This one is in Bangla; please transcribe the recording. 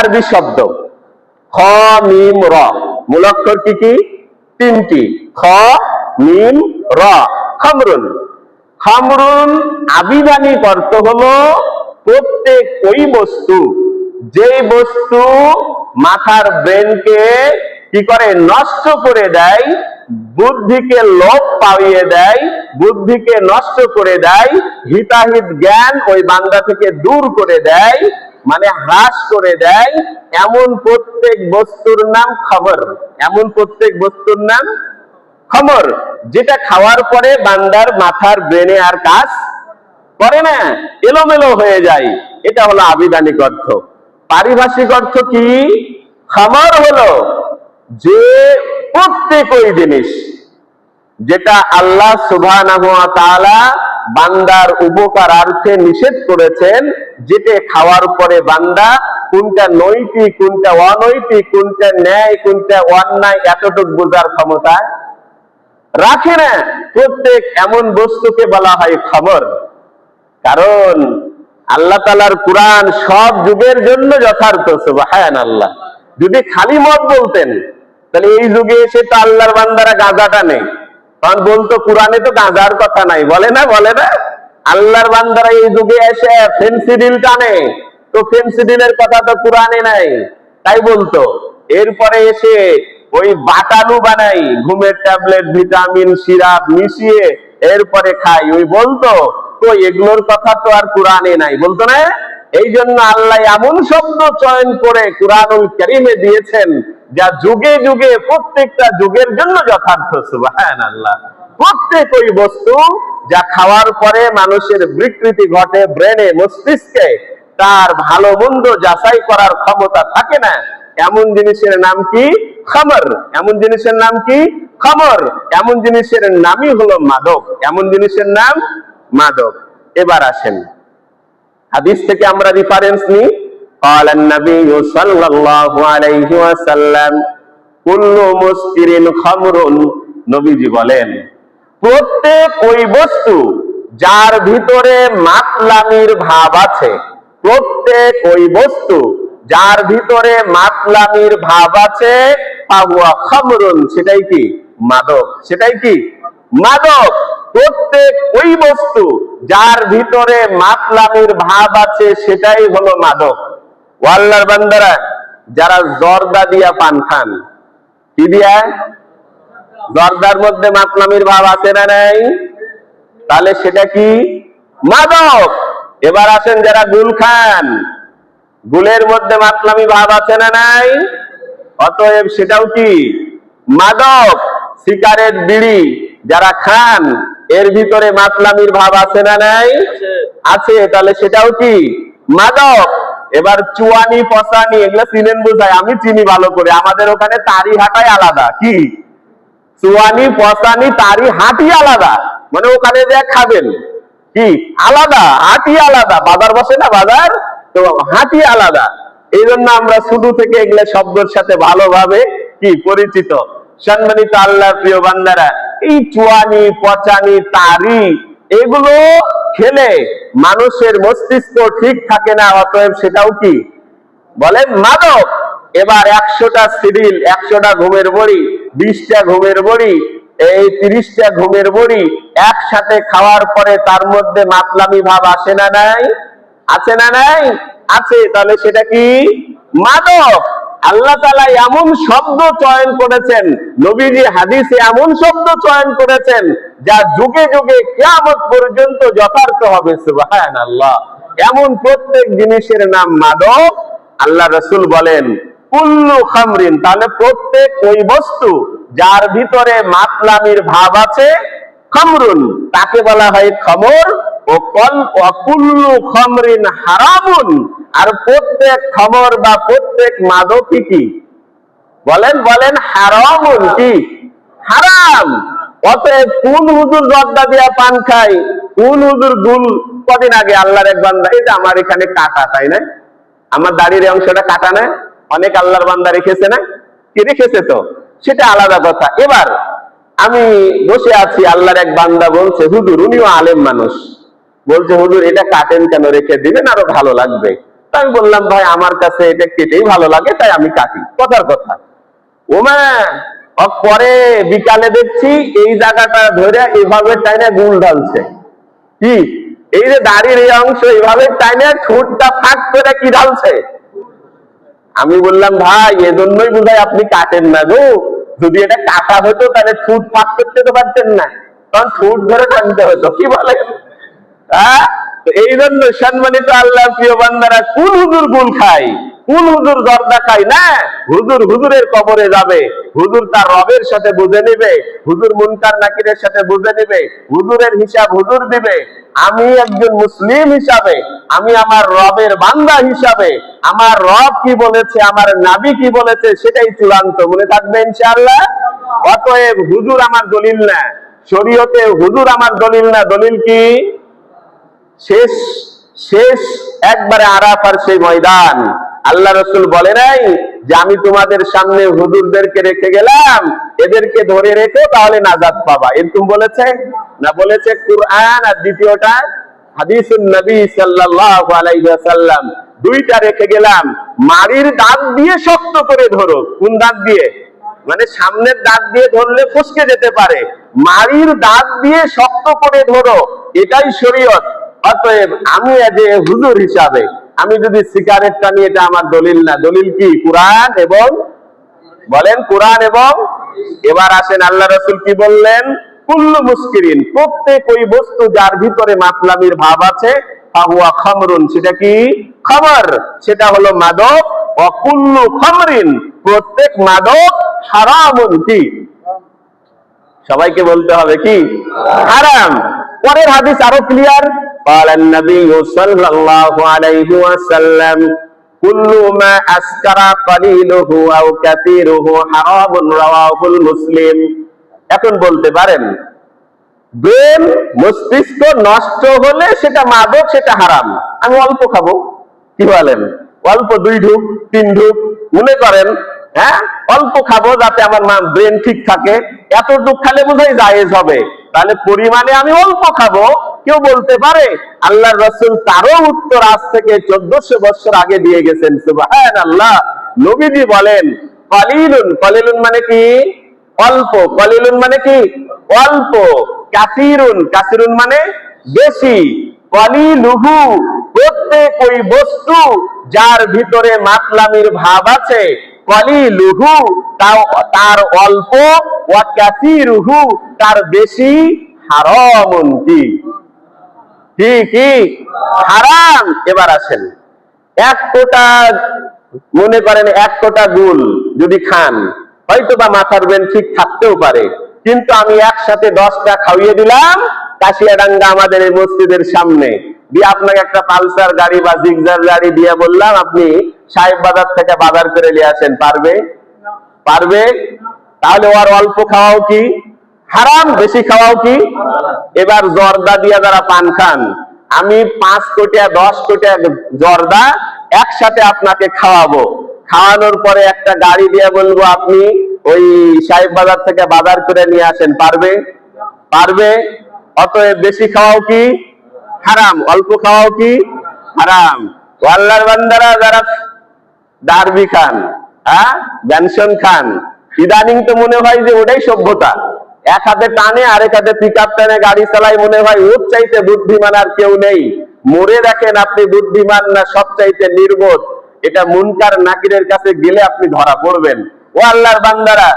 আরবি শব্দ। খ মিম র, মূল অক্ষর কি কি? তিনটি, খ মিম র। খামরুন, খামরুন আবিধানিক অর্থ হলো প্রত্যেক ওই বস্তু, যেই বস্তু মাথার ব্রেনকে কি করে? নষ্ট করে দেয়, বুদ্ধিকে লোপ পাইয়ে দেয়, বুদ্ধিকে নষ্ট করে দেয়, হিতাহিত জ্ঞান ওই বান্দা থেকে দূর করে দেয়, মানে হ্রাস করে দেয়, এমন প্রত্যেক বস্তুর নাম খবর। এমন প্রত্যেক বস্তুর নাম খবর, যেটা খাওয়ার পরে বান্দার মাথার ব্রেনে আর কাজ করে না, এলোমেলো হয়ে যায়। এটা হলো আবিধানিক অর্থ। পারিভাষিক অর্থ কি? খবর হলো যে প্রত্যেক ওই জিনিস যেটা আল্লাহ সুবহানাহু ওয়া তাআলা বান্দার উপকারার্থে নিষেধ করেছেন, যেটা খাওয়ার পরে বান্দা কোনটা নৈতিক, কোনটা অনৈতিক, কোনটা ন্যায়, কোনটা অন্যায়, এতটুকু বোঝার ক্ষমতা রাখে না, প্রত্যেক এমন বস্তুকে বলা হয় খবর। কারণ আল্লাহ তাআলার কুরআন সব যুগের জন্য যথার্থ। সুবহানাল্লাহ। যদি খালি মত বলতেন তাহলে এই যুগে এসে তো আল্লাহর বান্দারা গাঁজাটা নেই, কারণ বলতো কুরআনে তো গাঁজার কথা নাই, বলে না? বলে না? আল্লাহর বান্দারা এই যুগে এসে ফেন্সিডিল টানে, তো ফেন্সিডিলের কথা তো কুরআনে নাই, তাই বলতো। এরপরে এসে ওই বাটালু বানাই, ঘুমের ট্যাবলেট, ভিটামিন, সিরাপ মিশিয়ে এরপরে খাই, ওই বলতো। তো এগুলোর কথা তো আর কুরআনে নাই, বলতো না? এই জন্য আল্লাহ এমন শব্দ চয়ন করে কুরআনুল কারীমে দিয়েছেন যা যুগে যুগে প্রত্যেকটা যুগের জন্য যথার্থ। সুবহানাল্লাহ। প্রত্যেক ওই বস্তু যা খাওয়ার পরে মানুষের বিকৃতি ঘটে ব্রেনে, মস্তিষ্কে, তার ভালো মন্দ যাচাই করার ক্ষমতা থাকে না, এমন জিনিসের নাম কি? খামর। এমন জিনিসের নাম কি? খামর। এমন জিনিসের নামই হলো মাদক। এমন জিনিসের নাম মাদক। এবার আসেন হাদিস থেকে আমরা রেফারেন্স নিই। قال النبي صلى الله عليه وسلم كل مسكر خمر। নবীজি বলেন প্রত্যেক ওই বস্তু যার ভিতরে মাতলামির ভাব আছে, প্রত্যেক ওই বস্তু যার ভিতরে মাতলামির ভাব আছে, ফাহুয়া খামরুন, সেটাই কি? মাদক। সেটাই কি? মাদক। প্রত্যেক ওই বস্তু যার ভিতরে মাতলামির ভাব আছে সেটাই হলো মাদক। ও আল্লাহর বান্দারা, যারা জর্দা দিয়া পান খান, কি দিয়া? জর্দার মধ্যে মাতলামির ভাব আছে না নাই? তাহলে সেটা কি? মাদক। এবার আসেন যারা গুল খান, গুলের মধ্যে মাতলামি ভাব আছে না নাই? অতএব সেটাও কি? মাদক। সিগারেট, বিড়ি যারা খান, এর ভিতরে মাতলামির ভাব আছে না নাই? আছে। তাহলে সেটাও কি? মাদক। এবার চুয়ানি, পচানি, এগুলা চিনেন বোঝায়, আমি চিনি ভালো করে, আমাদের ওখানে তারি হাটাই আলাদা। কি? চুয়ানি, পচানি, তারি হাটি আলাদা, মানে ওখানে যে খাবেন কি আলাদা, হাটি আলাদা। বাজার বসে না বাজার, তো হাটি আলাদা। এই জন্য আমরা শুরু থেকে এগুলা শব্দের সাথে ভালোভাবে কি পরিচিত। সম্মানিত আল্লাহর প্রিয় বান্দারা, এই চুয়ানি, পচানি, তারি এগুলো খেলে মানুষের মস্তিষ্ক ঠিক থাকে না, অতএব সেটাও কি? বলেন মাদক। এবার 100টা সিডিল, 100টা ঘুমের বড়ি, 20টা ঘুমের বড়ি, এই 30টা ঘুমের বড়ি একসাথে খাওয়ার পরে তার মধ্যে মাতলামি ভাব আসে না নাই? আছে না নাই? আছে। তাহলে সেটা কি? মাদক। আল্লাহ তাআলা এমন শব্দ চয়ন করেছেন, নবীজি হাদিসে এমন শব্দ চয়ন করেছেন যা যুগে যুগে কিয়ামত পর্যন্ত যথার্থ হবে। সুবহানাল্লাহ। এমন প্রত্যেক জিনিসের নাম মাদক। আল্লাহ রাসূল বলেন কুল্লু খামরিন, তাহলে প্রত্যেক ওই বস্তু যার ভিতরে মাতলামির ভাব আছে, খামরুন, তাকে বলা হয় খমর। ও কুল্লু খামরিন হারামুন, আর প্রত্যেক খমর বা প্রত্যেক মাদকই কি? বলেন বলেন হারামুন, কি? হারাম। অতএব কোন হুজুর জর্দা দিয়া পান খায়, কোন হুজুর গুল? কদিন আগে আল্লাহর এক বান্দা, এই যে আমার এখানে কাটা, তাই না? আমার দাড়ির অংশটা কাটা না, অনেক আল্লাহর বান্দা রেখেছে না? কি রেখেছে? তো সেটা আলাদা কথা। এবার আমি বসে আছি, আল্লাহর এক বান্দা বলছে, হুজুর, উনিও আলেম মানুষ, বলছে হুজুর এটা কাটেন কেন, রেখে দিবেন, আরো ভালো লাগবে। আমি বললাম ভাই আমার কাছে এটা কেটেই ভালো লাগে, তাই আমি কাটি, কথার কথা। ওমা পরে বিকালে দেখছি এই জায়গাটা ধরে এইভাবে টাইনে গুল ঢালছে। কি এই যে দাড়ির এই অংশ এইভাবে টাইনে ঠোঁটটা ফাঁক করে কি ঢালছে। আমি বললাম ভাই এজন্যই বোধহয় আপনি কাটেন না গো, যদি এটা কাটা হতো তাহলে ঠোঁট ফাঁক করতে তো পারতেন না, কারণ ঠোঁট ধরে টানতে হতো। কি বলেন? হ্যাঁ, এই জন্য সম্মানিত আল্লাহ প্রিয় বান্দারা, কোন হুজুর গুল খায়, কোন হুজুর জর্দা খায় না, হুজুর হুজুরের কবরে যাবে, হুজুর তার রবের সাথে বুঝে নিবে, হুজুর মুনকার নাকিরের সাথে বুঝে নিবে, হুজুরের হিসাব হুজুর দিবে। আমি একজন মুসলিম হিসাবে, আমি আমার রবের বান্দা হিসাবে, আমার রব কি বলেছে, আমার নাবি কি বলেছে, সেটাই চূড়ান্ত। মনে থাকবে ইনশাআল্লাহ। অতএব হুজুর আমার দলিল না, শরীয়তে হুজুর আমার দলিল না। দলিল কি? শেষ শেষ একবারে আরাফার সেই ময়দান। আল্লাহ রাসূল বলে নাই যে আমি তোমাদের সামনে হুজুরদেরকে রেখে গেলাম, এদেরকে ধরে রেখো তাহলে নাজাত পাবা, এরকম বলেছে না। বলেছে কুরআন, আর দ্বিতীয়টা হাদিসুন নবী সাল্লাল্লাহু আলাইহি ওয়াসাল্লাম। দুইটা রেখে গেলাম, মাড়ির দাঁত দিয়ে শক্ত করে ধরো। কোন দাঁত দিয়ে? মানে সামনের দাঁত দিয়ে ধরলে ফসকে যেতে পারে, মাড়ির দাঁত দিয়ে শক্ত করে ধরো, এটাই শরীয়ত। অতএব আমি যে হুজুর হিসাবে আমি যদি সিগারেট টানি, এটা আমার দলিল না। দলিল কি? কুরআন এবং, বলেন কোরআন এবং। এবার আসেন আল্লাহ রাসূল কি বললেন? কুল্লু মুসকিরিন, প্রত্যেক ওই বস্তু যার ভিতরে মাতলামির ভাব আছে, ফাহুয়া খামরুন, সেটা কি? খামর, সেটা হলো মাদক। অকুল্লু খামরিন, প্রত্যেক মাদক হারামুন, কি? সবাইকে বলতে হবে কি? হারাম। পরের হাদিস আরো ক্লিয়ার। ক্বালান নবী সাল্লাল্লাহু আলাইহি ওয়াসাল্লাম কুল্লু মা আসকারা কালিলুহু আও কাসীরুহু হারামুন, রাওয়াহুল মুসলিম। এখন বলতে পারেন ব্রেন, মস্তিষ্ক নষ্ট হলে সেটা মাদক, সেটা হারাম। আমি অল্প খাবো, কি বলেন? অল্প 2 ঢুক 3 ঢুক মনে করেন, হ্যাঁ অল্প খাবো যাতে আমার ব্রেন ঠিক থাকে, এতটুক খালে বোধহয় জায়েজ হবে, তাহলে পরিমাণে আমি অল্প খাবো। কেউ বলতে পারে? আল্লাহর রাসূল তারও উত্তর আজ থেকে 1400 বছর আগে দিয়ে গেছেন। সুবহানাল্লাহ। নবীজি বলেন কলিলুন, কলিলুন মানে কি? অল্প। কলিলুন মানে কি? অল্প। কাসিরুন, কাসিরুন মানে বেশি। কলিলুহু, প্রত্যেক ওই বস্তু যার ভিতরে মাতলামির ভাব আছে, কলিলুহু তার অল্প, ওয়া কাসিরুহু তার বেশি, হারামুন, কি? কি কি? হারাম। এবার আসেন, এক কোটা, মনে করেন 1 কোটা গুল যদি খান, হয়তো বা মাথার ব্রেন ঠিক থাকতেও পারে, কিন্তু আমি একসাথে 10টা খাইয়ে দিলাম কাশিয়াডাঙ্গা আমাদের এই মসজিদের সামনে দিয়ে, আপনাকে একটা পালসার গাড়ি বা জিগজার গাড়ি দিয়ে বললাম আপনি সাহেব বাজার থেকে বাজার করে নিয়ে আসেন, পারবে? পারবে? তাহলে ওর অল্প খাওয়াও কি? হারাম। বেশি খাওয়াও কি? এবার জর্দা দিয়া যারা পান খান, আমি 5 কোটিয়া 10 কোটিয়া জর্দা একসাথে আপনাকে খাওয়াবো, খাওয়ানোর পরে একটা গাড়ি দিয়ে বলবো আপনি ওই সাহেব বাজার থেকে বাজার করে নিয়ে আসেন, পারবে? পারবে? অতএব বেশি খাওয়াও কি? হারাম। অল্প খাওয়াও কি? হারাম। আল্লাহর বান্দারা যারা ডারবি খান, হ্যাঁ ব্যঞ্জন খান, ইদানিং তো মনে হয় যে ওটাই সভ্যতা। এক হাতে টানে, আরেক হাতে পিকআপ টানে গাড়ি চালায়, মনে হয় ওর চাইতে বুদ্ধিমান আর কেউ নেই। মরে দেখেন আপনি বুদ্ধিমান না সব চাইতে নির্বোধ, এটা মুনকার নাকিরের কাছে গেলে আপনি ধরা পড়বেন। ও আল্লাহর বান্দারা,